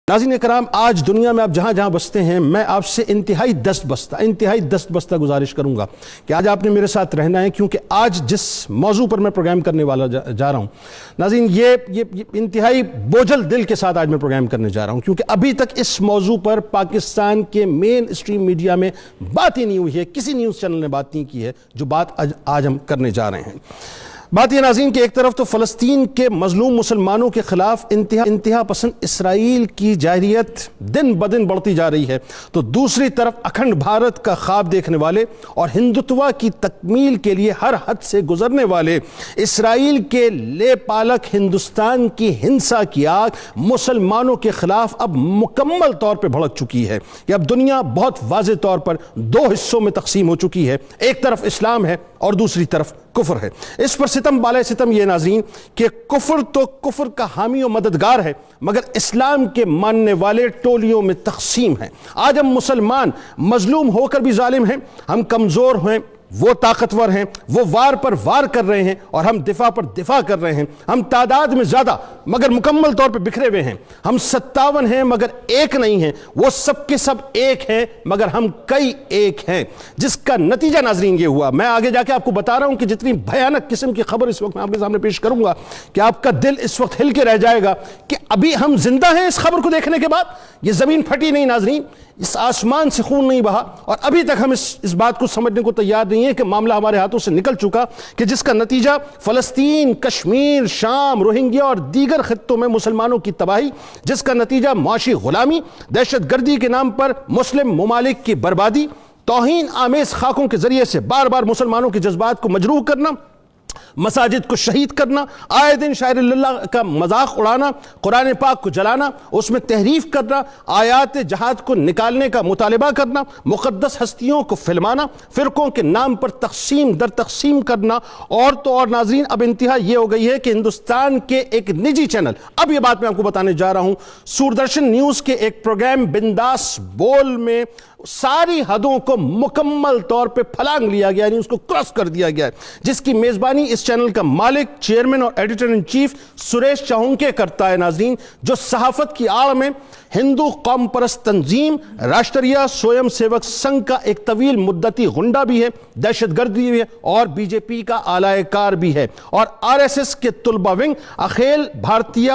ناظرین کرام، آج دنیا میں آپ جہاں جہاں بستے ہیں، میں آپ سے انتہائی دست بستہ گزارش کروں گا کہ آج آپ نے میرے ساتھ رہنا ہے، کیونکہ آج جس موضوع پر میں پروگرام کرنے والا جا رہا ہوں ناظرین، یہ انتہائی بوجھل دل کے ساتھ آج میں پروگرام کرنے جا رہا ہوں، کیونکہ ابھی تک اس موضوع پر پاکستان کے مین اسٹریم میڈیا میں بات ہی نہیں ہوئی ہے، کسی نیوز چینل نے بات نہیں کی ہے جو بات آج ہم کرنے جا رہے ہیں۔ بات یہ ناظرین کہ ایک طرف تو فلسطین کے مظلوم مسلمانوں کے خلاف انتہا پسند اسرائیل کی جارحیت دن بدن بڑھتی جا رہی ہے، تو دوسری طرف اکھنڈ بھارت کا خواب دیکھنے والے اور ہندوتوا کی تکمیل کے لیے ہر حد سے گزرنے والے اسرائیل کے لے پالک ہندوستان کی ہنسا کی آگ مسلمانوں کے خلاف اب مکمل طور پر بھڑک چکی ہے کہ اب دنیا بہت واضح طور پر دو حصوں میں تقسیم ہو چکی ہے، ایک طرف اسلام ہے اور دوسری طرف کفر ہے۔ اس پر ستم بالائے ستم یہ ناظرین کہ کفر تو کفر کا حامی و مددگار ہے، مگر اسلام کے ماننے والے ٹولیوں میں تقسیم ہیں۔ آج ہم مسلمان مظلوم ہو کر بھی ظالم ہیں، ہم کمزور ہیں، وہ طاقتور ہیں، وہ وار پر وار کر رہے ہیں اور ہم دفاع پر دفاع کر رہے ہیں، ہم تعداد میں زیادہ مگر مکمل طور پر بکھرے ہوئے ہیں، ہم 57 ہیں مگر ایک نہیں ہیں، وہ سب کے سب ایک ہیں مگر ہم کئی ایک ہیں، جس کا نتیجہ ناظرین یہ ہوا۔ میں آگے جا کے آپ کو بتا رہا ہوں کہ جتنی بھیانک قسم کی خبر اس وقت میں آپ کے سامنے پیش کروں گا کہ آپ کا دل اس وقت ہل کے رہ جائے گا کہ ابھی ہم زندہ ہیں۔ اس خبر کو دیکھنے کے بعد یہ زمین پھٹی نہیں ناظرین، اس آسمان سے خون نہیں بہا، اور ابھی تک ہم اس بات کو سمجھنے کو تیار نہیں ہے کہ معاملہ ہمارے ہاتھوں سے نکل چکا، کہ جس کا نتیجہ فلسطین، کشمیر، شام، روہنگیا اور دیگر خطوں میں مسلمانوں کی تباہی، جس کا نتیجہ معاشی غلامی، دہشت گردی کے نام پر مسلم ممالک کی بربادی، توہین آمیز خاکوں کے ذریعے سے بار بار مسلمانوں کے جذبات کو مجروح کرنا، مساجد کو شہید کرنا، آئے دن شاعر اللہ کا مذاق اڑانا، قرآن پاک کو جلانا، اس میں تحریف کرنا، آیات جہاد کو نکالنے کا مطالبہ کرنا، مقدس ہستیوں کو فلمانا، فرقوں کے نام پر تقسیم در تقسیم کرنا، اور تو اور ناظرین اب انتہا یہ ہو گئی ہے کہ ہندوستان کے ایک نجی چینل، اب یہ بات میں آپ کو بتانے جا رہا ہوں، سوردرشن نیوز کے ایک پروگرام بنداس بول میں ساری حدوں کو مکمل طور پہ پھلانگ لیا گیا، یعنی اس کو کراس کر دیا گیا ہے، جس کی میزبانی اس چینل کا مالک، چیئرمین اور ایڈیٹر ان چیف سریش چاہونکے کرتا ہے ناظرین، جو صحافت کی آڑ میں ہندو قوم پرست تنظیم راشٹریہ سویم سیوک سنگھ کا ایک طویل مدتی غنڈہ بھی ہے، دہشت گردی بھی ہے اور بی جے پی کا اعلی کار بھی ہے، اور آر ایس ایس کے طلبہ ونگ اخیل بھارتیہ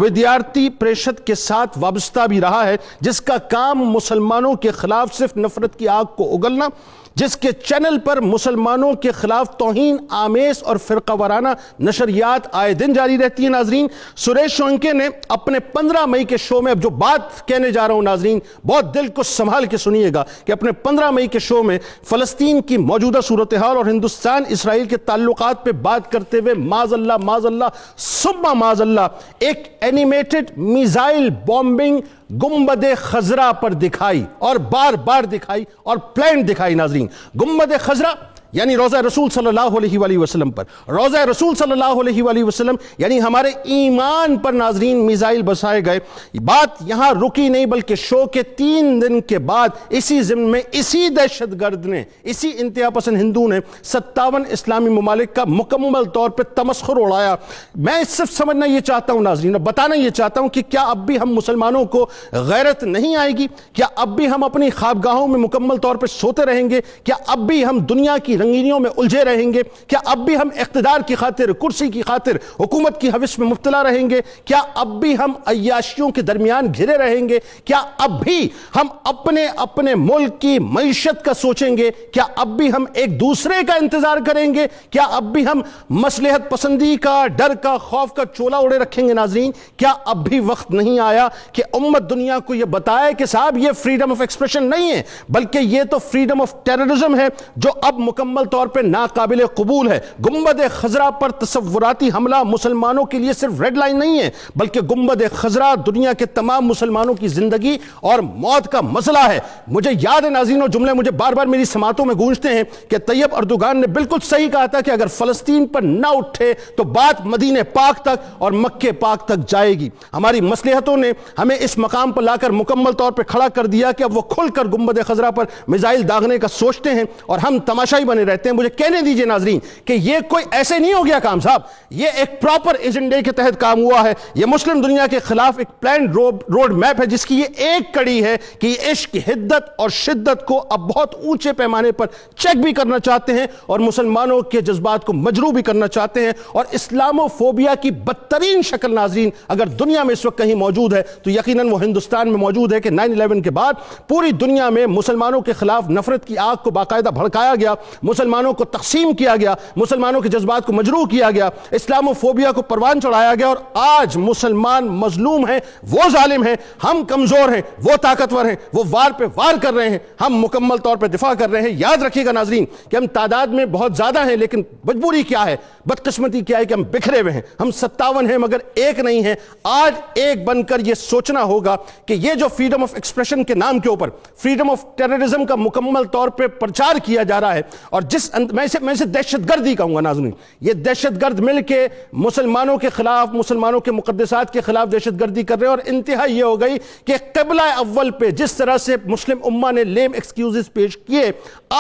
ودیارتی پریشد کے ساتھ وابستہ بھی رہا ہے، جس کا کام مسلمانوں کے خلاف صرف نفرت کی آگ کو اگلنا، جس کے چینل پر مسلمانوں کے خلاف توہین آمیز اور فرقہ وارانہ نشریات آئے دن جاری رہتی ہیں ناظرین۔ سریش چاہونکے نے اپنے 15 مئی کے شو میں، اب جو بات کہنے جا رہا ہوں ناظرین بہت دل کو سنبھال کے سنیے گا، کہ اپنے 15 مئی کے شو میں فلسطین کی موجودہ صورتحال اور ہندوستان اسرائیل کے تعلقات پہ بات کرتے ہوئے معاذ اللہ ثم معاذ اللہ ایک اینیمیٹڈ میزائل بومبنگ گنبد خضرا پر دکھائی، اور بار بار دکھائی اور پلان دکھائی ناظرین۔ گنبد خضرا یعنی روضہ رسول صلی اللہ علیہ وآلہ وسلم پر، روضہ رسول صلی اللہ علیہ وآلہ وسلم یعنی ہمارے ایمان پر ناظرین میزائل بسائے گئے۔ بات یہاں رکی نہیں، بلکہ شو کے 3 دن کے بعد اسی ضمن میں اسی دہشت گرد نے، اسی انتہا پسند ہندو نے 57 اسلامی ممالک کا مکمل طور پر تمسخر اڑایا۔ میں صرف سمجھنا یہ چاہتا ہوں ناظرین، بتانا یہ چاہتا ہوں کہ کیا اب بھی ہم مسلمانوں کو غیرت نہیں آئے گی؟ کیا اب بھی ہم اپنی خوابگاہوں میں مکمل طور پر سوتے رہیں گے؟ کیا اب بھی ہم دنیا کی رنگینیوں میں الجھے رہیں گے؟ کیا اب بھی ہم اقتدار کی خاطر، کرسی کی خاطر حکومت کی ہوس میں مبتلا رہیں گے؟ کیا اب بھی ہم عیاشیوں کے درمیان گھرے رہیں گے؟ کیا اب بھی ہم اپنے ملک کی معیشت کا سوچیں گے؟ کیا اب بھی ہم ایک دوسرے کا انتظار کریں گے؟ کیا اب بھی ہم مصلحت پسندی کا، ڈر کا، خوف کا چولا اڑے رکھیں گے ناظرین؟ کیا اب بھی وقت نہیں آیا کہ امت دنیا کو یہ بتائے کہ صاحب یہ فریڈم آف ایکسپریشن نہیں ہے، بلکہ یہ تو فریڈم آف ٹیررزم ہے، جو اب مکمل طور پر ناقابل قبول ہے۔ گنبد خضرا پر تصوراتی حملہ مسلمانوں کے لیے صرف ریڈ لائن نہیں ہے، بلکہ گنبد خضرا دنیا کے تمام مسلمانوں کی زندگی اور موت کا مسئلہ ہے۔ مجھے یاد ہے ناظرین، اور جملے مجھے بار بار میری سماعتوں میں گونجتے ہیں کہ طیب اردوغان نے بالکل صحیح کہا تھا کہ اگر فلسطین پر نہ اٹھے تو بات مدینہ پاک تک اور مکہ پاک تک جائے گی۔ ہماری مصلحتوں نے ہمیں اس مقام پر لا کر مکمل طور پر کھڑا کر دیا کہ اب وہ کھل کر گنبد خضرا پر میزائل داغنے کا سوچتے ہیں اور ہم تماشائی بنے بنے رہتے ہیں. مجھے کہنے دیجئے ناظرین کہ یہ کوئی ایسے نہیں ہو گیا کام صاحب, یہ ایک پراپر ایجنڈے کے تحت کام ہوا ہے. یہ مسلم دنیا کے خلاف ایک پلانڈ روڈ میپ ہے جس کی یہ ایک کڑی ہے کہ یہ عشق, حدت اور شدت کو اب بہت اونچے پیمانے پر چیک بھی کرنا چاہتے ہیں اور مسلمانوں کے جذبات کو مجروح بھی کرنا چاہتے ہیں. اور اسلاموفوبیا کی بدترین شکل ناظرین اگر دنیا میں اس وقت کہیں موجود ہے تو یقیناً وہ ہندوستان میں موجود ہے کہ 9/11 کے بعد پوری دنیا میں مسلمانوں کے خلاف نفرت کی آگ کو باقاعدہ بھڑکایا گیا, مسلمانوں کو تقسیم کیا گیا, مسلمانوں کے جذبات کو مجروح کیا گیا, اسلاموفوبیا کو پروان چڑھایا گیا. اور آج مسلمان مظلوم ہیں, وہ ظالم ہیں, ہم کمزور ہیں, وہ طاقتور ہیں, وہ وار پہ وار کر رہے ہیں, ہم مکمل طور پہ دفاع کر رہے ہیں. یاد رکھیے گا ناظرین کہ ہم تعداد میں بہت زیادہ ہیں لیکن مجبوری کیا ہے, بدقسمتی کیا ہے کہ ہم بکھرے ہوئے ہیں. ہم 57 ہیں مگر ایک نہیں ہیں. آج ایک بن کر یہ سوچنا ہوگا کہ یہ جو فریڈم آف ایکسپریشن کے نام کے اوپر فریڈم آف ٹیررزم کا مکمل طور پہ پرچار کیا جا رہا ہے, اور جس میں اسے دہشت گردی کہوں گا ناظرین, یہ دہشت گرد مل کے مسلمانوں کے خلاف, مسلمانوں کے مقدسات کے خلاف دہشت گردی کر رہے ہیں. اور انتہا یہ ہو گئی کہ قبلہ اول پہ جس طرح سے مسلم امہ نے لیم ایکسکیوزز پیش کیے,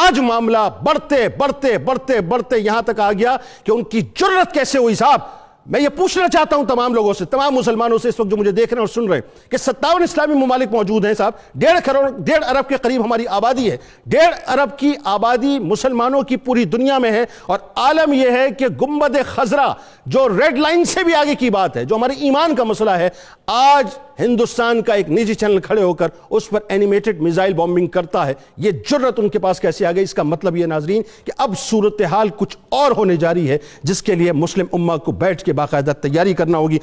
آج معاملہ بڑھتے بڑھتے بڑھتے بڑھتے یہاں تک آ گیا کہ ان کی جرت کیسے ہوئی صاحب. میں یہ پوچھنا چاہتا ہوں تمام لوگوں سے, تمام مسلمانوں سے اس وقت جو مجھے دیکھ رہے ہیں اور سن رہے ہیں کہ 57 اسلامی ممالک موجود ہیں صاحب, 1.5 ارب کے قریب ہماری آبادی ہے, 1.5 ارب کی آبادی مسلمانوں کی پوری دنیا میں ہے. اور عالم یہ ہے کہ گنبد خضرا جو ریڈ لائن سے بھی آگے کی بات ہے, جو ہمارے ایمان کا مسئلہ ہے, آج ہندوستان کا ایک نجی چینل کھڑے ہو کر اس پر اینیمیٹڈ میزائل بومبنگ کرتا ہے. یہ جرت ان کے پاس کیسے آ گئی؟ اس کا مطلب یہ ناظرین کہ اب صورتحال کچھ اور ہونے جا رہی ہے جس کے لیے مسلم امہ کو بیٹھ کے باقاعدہ تیاری کرنا ہوگی.